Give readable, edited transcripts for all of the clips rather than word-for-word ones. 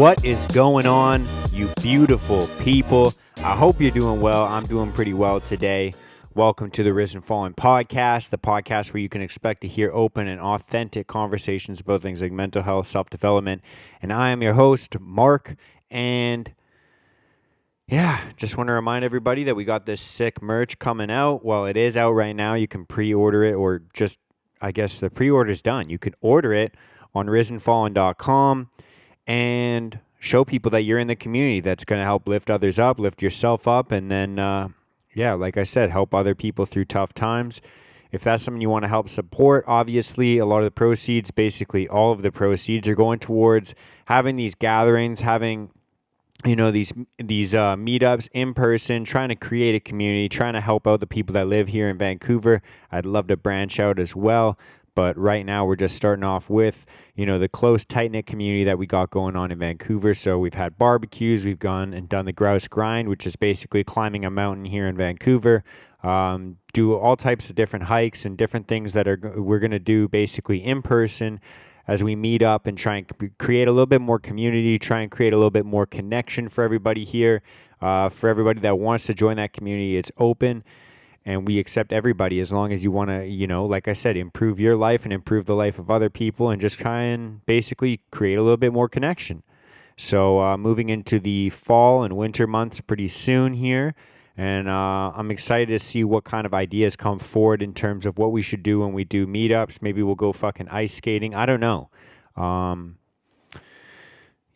What is going on, you beautiful people? I hope you're doing well. I'm doing pretty well today. Welcome to the Risen Fallen podcast, the podcast where you can expect to hear open and authentic conversations about things like mental health, self-development. And I am your host, Mark. And just want to remind everybody that we got this sick merch coming out. Well, it is out right now. You can pre-order it, or just, I guess the pre-order is done. You can order it on risenfallen.com and show people that you're in the community that's going to help lift others up, lift yourself up, and then, like I said, help other people through tough times. If that's something you want to help support, obviously, a lot of the proceeds, basically all of the proceeds, are going towards having these gatherings, having these meetups in person, trying to create a community, trying to help out the people that live here in Vancouver. I'd love to branch out as well. But right now we're just starting off with, the close, tight-knit community that we got going on in Vancouver. So we've had barbecues, we've gone and done the Grouse Grind, which is basically climbing a mountain here in Vancouver. Do all types of different hikes and different things that we're going to do basically in person as we meet up and try and create a little bit more community, try and create a little bit more connection for everybody here. For everybody that wants to join that community, it's open. And we accept everybody as long as you want to, like I said, improve your life and improve the life of other people and just try and basically create a little bit more connection. So moving into the fall and winter months pretty soon here. And I'm excited to see what kind of ideas come forward in terms of what we should do when we do meetups. Maybe we'll go fucking ice skating. I don't know.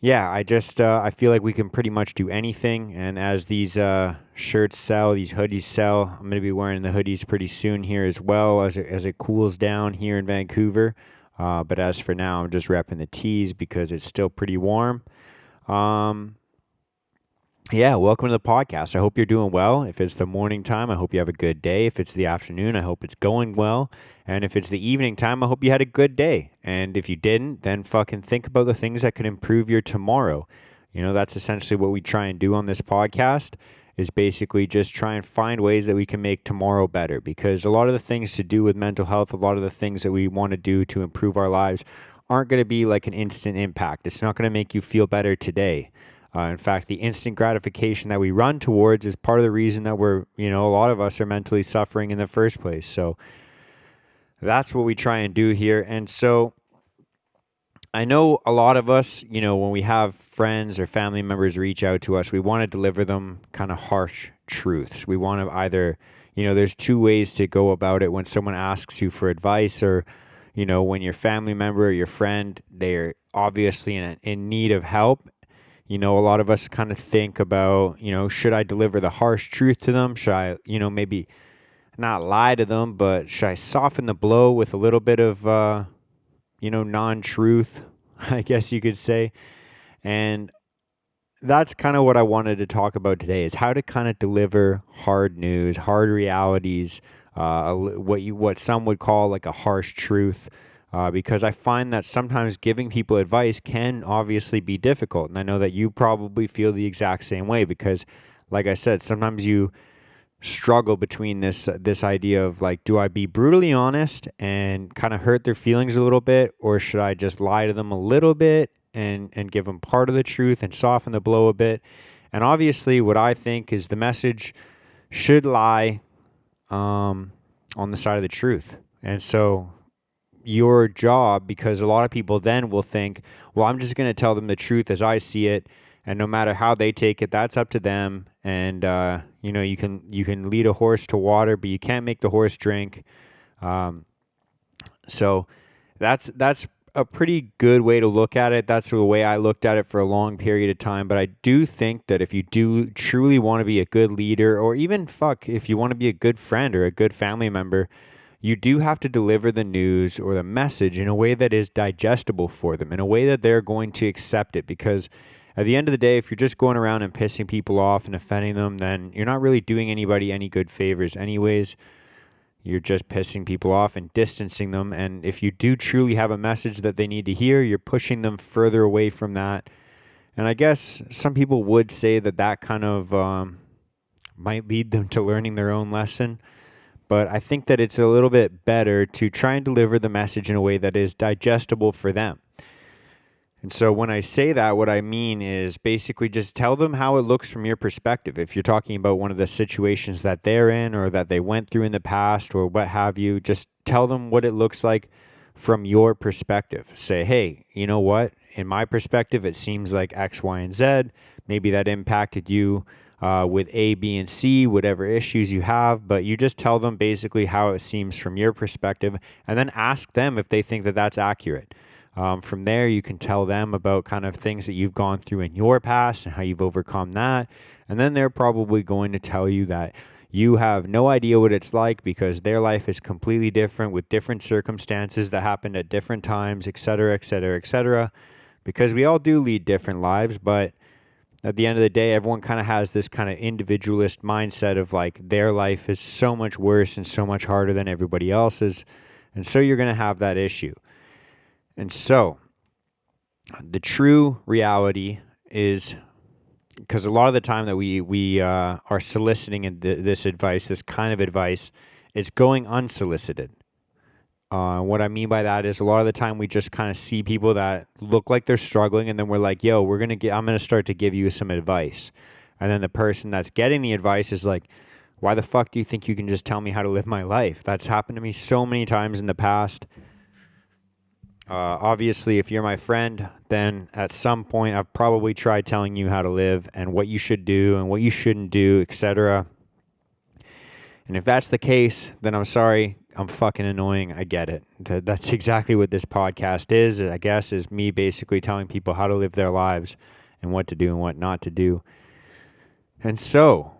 I feel like we can pretty much do anything. And as these shirts sell, these hoodies sell, I'm going to be wearing the hoodies pretty soon here as well as it cools down here in Vancouver. But as for now, I'm just repping the tees because it's still pretty warm. Welcome to the podcast. I hope you're doing well. If it's the morning time, I hope you have a good day. If it's the afternoon, I hope it's going well. And if it's the evening time, I hope you had a good day. And if you didn't, then fucking think about the things that could improve your tomorrow. That's essentially what we try and do on this podcast, is basically just try and find ways that we can make tomorrow better. Because a lot of the things to do with mental health, a lot of the things that we want to do to improve our lives aren't going to be like an instant impact. It's not going to make you feel better today. In fact, the instant gratification that we run towards is part of the reason that we're, a lot of us are mentally suffering in the first place. So that's what we try and do here. And so I know a lot of us, when we have friends or family members reach out to us, we want to deliver them kind of harsh truths. We want to either, there's two ways to go about it when someone asks you for advice, or, when your family member or your friend, they're obviously in need of help. A lot of us kind of think about, should I deliver the harsh truth to them? Should I, maybe not lie to them, but should I soften the blow with a little bit of, non-truth, I guess you could say. And that's kind of what I wanted to talk about today, is how to kind of deliver hard news, hard realities, what some would call like a harsh truth. Because I find that sometimes giving people advice can obviously be difficult. And I know that you probably feel the exact same way because, like I said, sometimes you struggle between this idea of like, do I be brutally honest and kind of hurt their feelings a little bit, or should I just lie to them a little bit and give them part of the truth and soften the blow a bit? And obviously what I think is the message should lie on the side of the truth. And so your job, because a lot of people then will think, well, I'm just going to tell them the truth as I see it, and no matter how they take it, that's up to them. And you can lead a horse to water, but you can't make the horse drink. So that's a pretty good way to look at it. That's the way I looked at it for a long period of time. But I do think that if you do truly want to be a good leader, or even if you want to be a good friend or a good family member, you do have to deliver the news or the message in a way that is digestible for them, in a way that they're going to accept it. Because at the end of the day, if you're just going around and pissing people off and offending them, then you're not really doing anybody any good favors anyways. You're just pissing people off and distancing them. And if you do truly have a message that they need to hear, you're pushing them further away from that. And I guess some people would say that kind of might lead them to learning their own lesson. But I think that it's a little bit better to try and deliver the message in a way that is digestible for them. And so when I say that, what I mean is basically just tell them how it looks from your perspective. If you're talking about one of the situations that they're in or that they went through in the past or what have you, just tell them what it looks like from your perspective. Say, hey, you know what? In my perspective, it seems like X, Y, and Z. Maybe that impacted you with A, B, and C, whatever issues you have. But you just tell them basically how it seems from your perspective and then ask them if they think that that's accurate. From there, you can tell them about kind of things that you've gone through in your past and how you've overcome that. And then they're probably going to tell you that you have no idea what it's like because their life is completely different with different circumstances that happened at different times, et cetera, et cetera, et cetera. Because we all do lead different lives, but at the end of the day, everyone kind of has this kind of individualist mindset of like their life is so much worse and so much harder than everybody else's. And so you're going to have that issue. And so the true reality is, because a lot of the time that we are soliciting this advice, this kind of advice, it's going unsolicited. What I mean by that is a lot of the time we just kind of see people that look like they're struggling, and then we're like, yo, I'm going to start to give you some advice. And then the person that's getting the advice is like, why the fuck do you think you can just tell me how to live my life? That's happened to me so many times in the past. Obviously, if you're my friend, then at some point I've probably tried telling you how to live and what you should do and what you shouldn't do, etc. And if that's the case, then I'm sorry. I'm fucking annoying. I get it. That's exactly what this podcast is, I guess, is me basically telling people how to live their lives and what to do and what not to do. And so,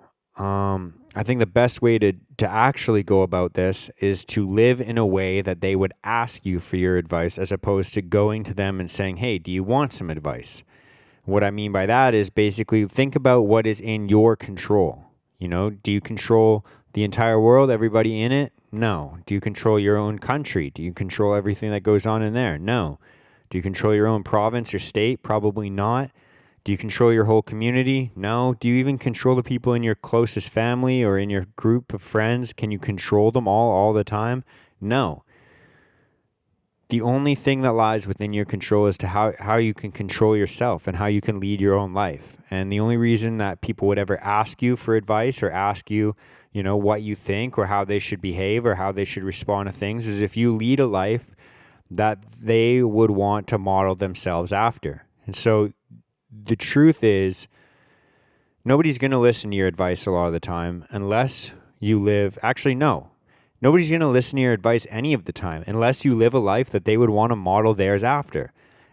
I think the best way to actually go about this is to live in a way that they would ask you for your advice as opposed to going to them and saying, hey, do you want some advice? What I mean by that is basically think about what is in your control. You know, do you control the entire world, everybody in it? No. Do you control your own country? Do you control everything that goes on in there? No. Do you control your own province or state? Probably not. Do you control your whole community? No. Do you even control the people in your closest family or in your group of friends? Can you control them all the time? No. The only thing that lies within your control is to how you can control yourself and how you can lead your own life. And the only reason that people would ever ask you for advice or ask you, you know, what you think or how they should behave or how they should respond to things is if you lead a life that they would want to model themselves after. And so the truth is, nobody's going to listen to your advice a lot of the time unless you live... Actually, no. Nobody's going to listen to your advice any of the time unless you live a life that they would want to model theirs after.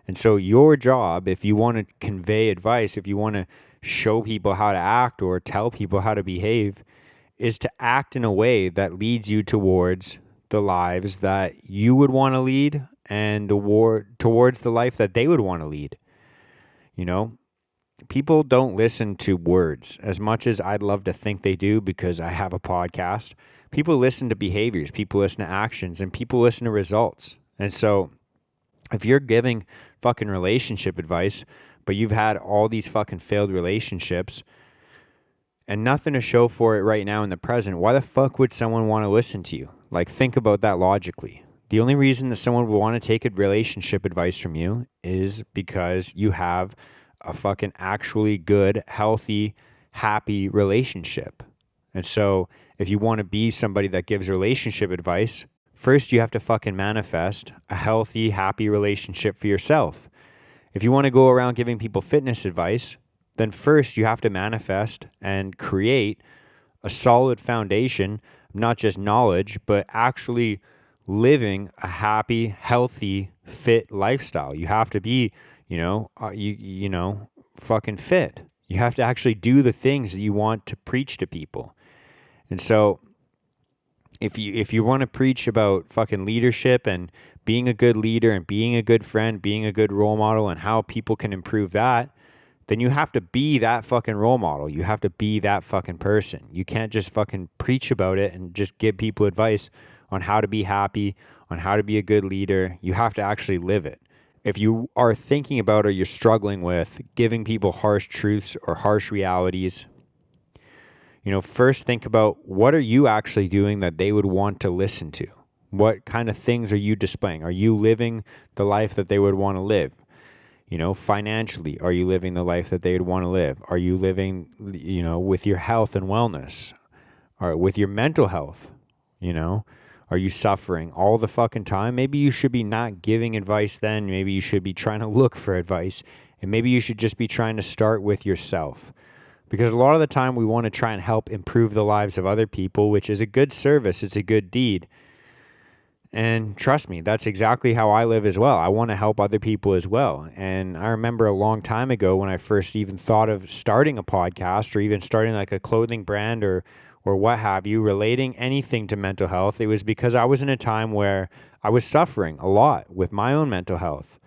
And so your job, if you want to convey advice, if you want to show people how to act or tell people how to behave, is to act in a way that leads you towards the lives that you would want to lead and towards the life that they would want to lead. You know, people don't listen to words as much as I'd love to think they do because I have a podcast. People listen to behaviors, people listen to actions, and people listen to results. And so if you're giving fucking relationship advice, but you've had all these fucking failed relationships and nothing to show for it right now in the present, why the fuck would someone want to listen to you? Like, think about that logically. The only reason that someone would want to take a relationship advice from you is because you have a fucking actually good, healthy, happy relationship. And so if you want to be somebody that gives relationship advice, first you have to fucking manifest a healthy, happy relationship for yourself. If you want to go around giving people fitness advice, then first you have to manifest and create a solid foundation, not just knowledge, but actually living a happy, healthy, fit lifestyle. You have to be, fucking fit. You have to actually do the things that you want to preach to people. And so if you want to preach about fucking leadership and being a good leader and being a good friend, being a good role model and how people can improve that, then you have to be that fucking role model. You have to be that fucking person. You can't just fucking preach about it and just give people advice on how to be happy, on how to be a good leader. You have to actually live it. If you are thinking about or you're struggling with giving people harsh truths or harsh realities, first think about what are you actually doing that they would want to listen to? What kind of things are you displaying? Are you living the life that they would want to live? Financially, are you living the life that they'd want to live? Are you living, with your health and wellness? Or with your mental health? Are you suffering all the fucking time? Maybe you should be not giving advice then. Maybe you should be trying to look for advice. And maybe you should just be trying to start with yourself. Because a lot of the time we want to try and help improve the lives of other people, which is a good service. It's a good deed. And trust me, that's exactly how I live as well. I want to help other people as well. And I remember a long time ago when I first even thought of starting a podcast or even starting like a clothing brand or what have you, relating anything to mental health, it was because I was in a time where I was suffering a lot with my own mental health.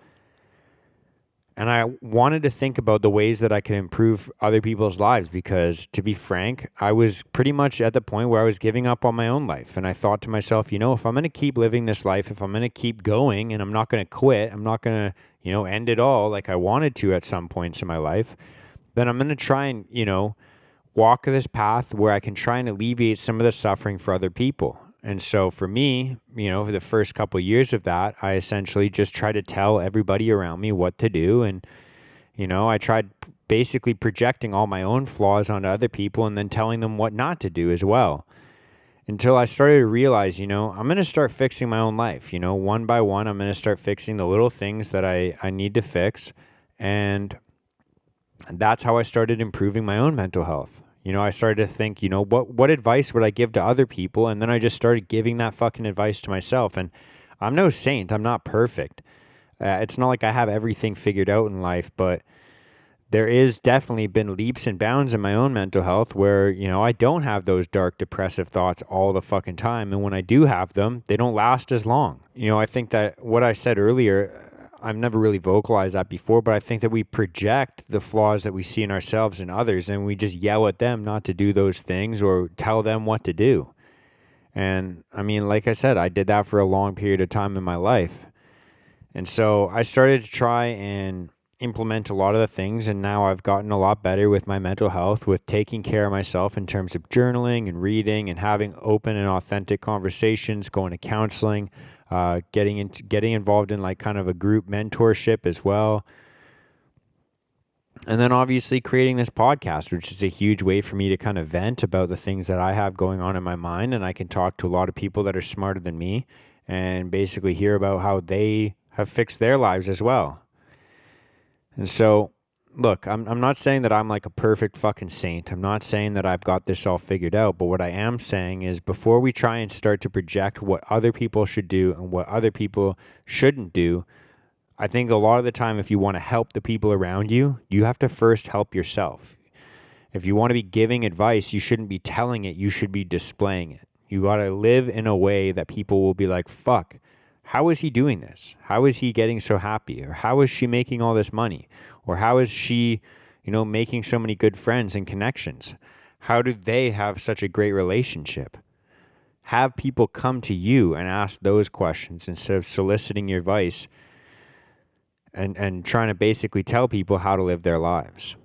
And I wanted to think about the ways that I could improve other people's lives because, to be frank, I was pretty much at the point where I was giving up on my own life. And I thought to myself, if I'm going to keep living this life, if I'm going to keep going and I'm not going to quit, I'm not going to, end it all like I wanted to at some points in my life, then I'm going to try and, walk this path where I can try and alleviate some of the suffering for other people. And so for me, for the first couple of years of that, I essentially just tried to tell everybody around me what to do. And, I tried basically projecting all my own flaws onto other people and then telling them what not to do as well. Until I started to realize, I'm going to start fixing my own life. One by one, I'm going to start fixing the little things that I need to fix. And that's how I started improving my own mental health. I started to think, what advice would I give to other people? And then I just started giving that fucking advice to myself. And I'm no saint. I'm not perfect. It's not like I have everything figured out in life, but there is definitely been leaps and bounds in my own mental health where, I don't have those dark, depressive thoughts all the fucking time. And when I do have them, they don't last as long. I think that what I said earlier, I've never really vocalized that before, but I think that we project the flaws that we see in ourselves and others, and we just yell at them not to do those things or tell them what to do. And I mean, like I said, I did that for a long period of time in my life. And so I started to try and implement a lot of the things, and now I've gotten a lot better with my mental health, with taking care of myself in terms of journaling and reading and having open and authentic conversations, going to counseling, getting involved in like kind of a group mentorship as well. And then obviously creating this podcast, which is a huge way for me to kind of vent about the things that I have going on in my mind. And I can talk to a lot of people that are smarter than me and basically hear about how they have fixed their lives as well. And so, look, I'm not saying that I'm like a perfect fucking saint. I'm not saying that I've got this all figured out. But what I am saying is before we try and start to project what other people should do and what other people shouldn't do, I think a lot of the time if you want to help the people around you, you have to first help yourself. If you want to be giving advice, you shouldn't be telling it. You should be displaying it. You got to live in a way that people will be like, fuck. How is he doing this? How is he getting so happy? Or how is she making all this money? Or how is she, making so many good friends and connections? How do they have such a great relationship? Have people come to you and ask those questions instead of soliciting your advice and trying to basically tell people how to live their lives.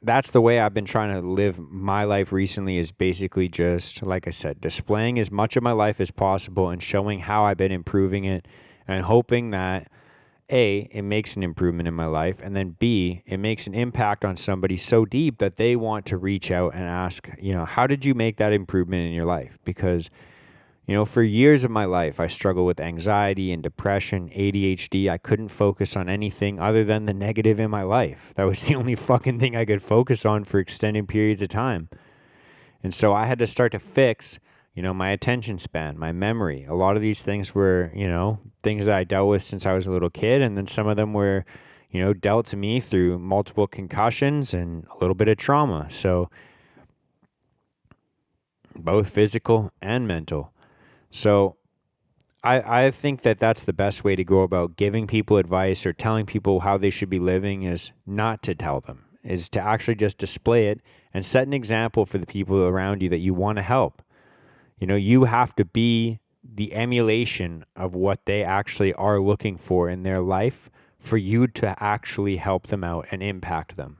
That's the way I've been trying to live my life recently, is basically just, like I said, displaying as much of my life as possible and showing how I've been improving it and hoping that A, it makes an improvement in my life, and then B, it makes an impact on somebody so deep that they want to reach out and ask, how did you make that improvement in your life? Because for years of my life, I struggled with anxiety and depression, ADHD. I couldn't focus on anything other than the negative in my life. That was the only fucking thing I could focus on for extended periods of time. And so I had to start to fix, my attention span, my memory. A lot of these things were, things that I dealt with since I was a little kid. And then some of them were, dealt to me through multiple concussions and a little bit of trauma. So both physical and mental. So I think that that's the best way to go about giving people advice or telling people how they should be living, is not to tell them, is to actually just display it and set an example for the people around you that you want to help. You have to be the emulation of what they actually are looking for in their life for you to actually help them out and impact them.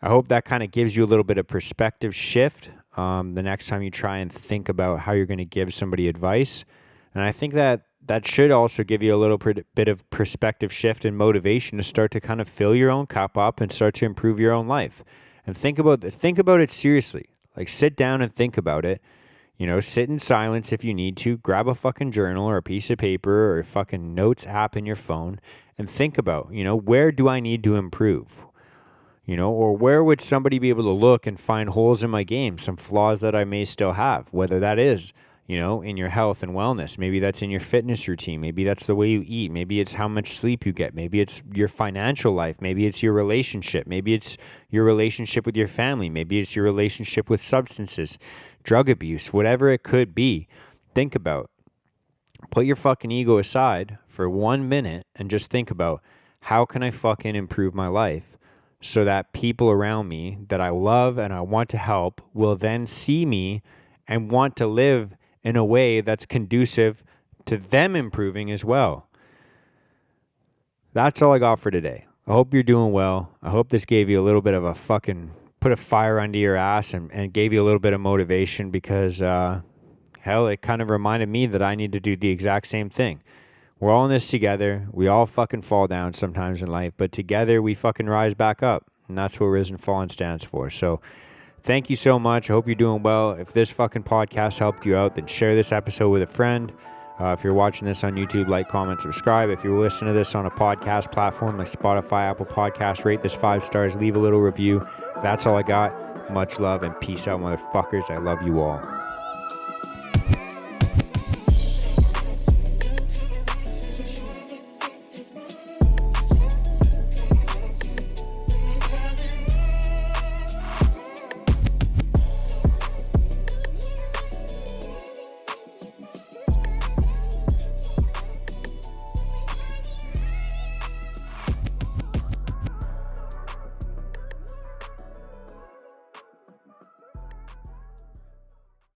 I hope that kind of gives you a little bit of perspective shift the next time you try and think about how you're going to give somebody advice. And I think that that should also give you a little bit of perspective shift and motivation to start to kind of fill your own cup up and start to improve your own life. And think about it seriously. Like, sit down and think about it. You know, sit in silence if you need to. Grab a fucking journal or a piece of paper or a fucking notes app in your phone and think about, you know, where do I need to improve? You know, or where would somebody be able to look and find holes in my game, some flaws that I may still have, whether that is, you know, in your health and wellness. Maybe that's in your fitness routine. Maybe that's the way you eat. Maybe it's how much sleep you get. Maybe it's your financial life. Maybe it's your relationship. Maybe it's your relationship with your family. Maybe it's your relationship with substances, drug abuse, whatever it could be. Think about. Put your fucking ego aside for 1 minute and just think about, how can I fucking improve my life so that people around me that I love and I want to help will then see me and want to live in a way that's conducive to them improving as well. That's all I got for today. I hope you're doing well. I hope this gave you a little bit of a fucking, put a fire under your ass and gave you a little bit of motivation, because hell, it kind of reminded me that I need to do the exact same thing. We're all in this together. We all fucking fall down sometimes in life, but together we fucking rise back up. And that's what Risen Fallen stands for. So thank you so much. I hope you're doing well. If this fucking podcast helped you out, then share this episode with a friend. If you're watching this on YouTube, like, comment, subscribe. If you're listening to this on a podcast platform like Spotify, Apple Podcasts, rate this 5 stars, leave a little review. That's all I got. Much love and peace out, motherfuckers. I love you all.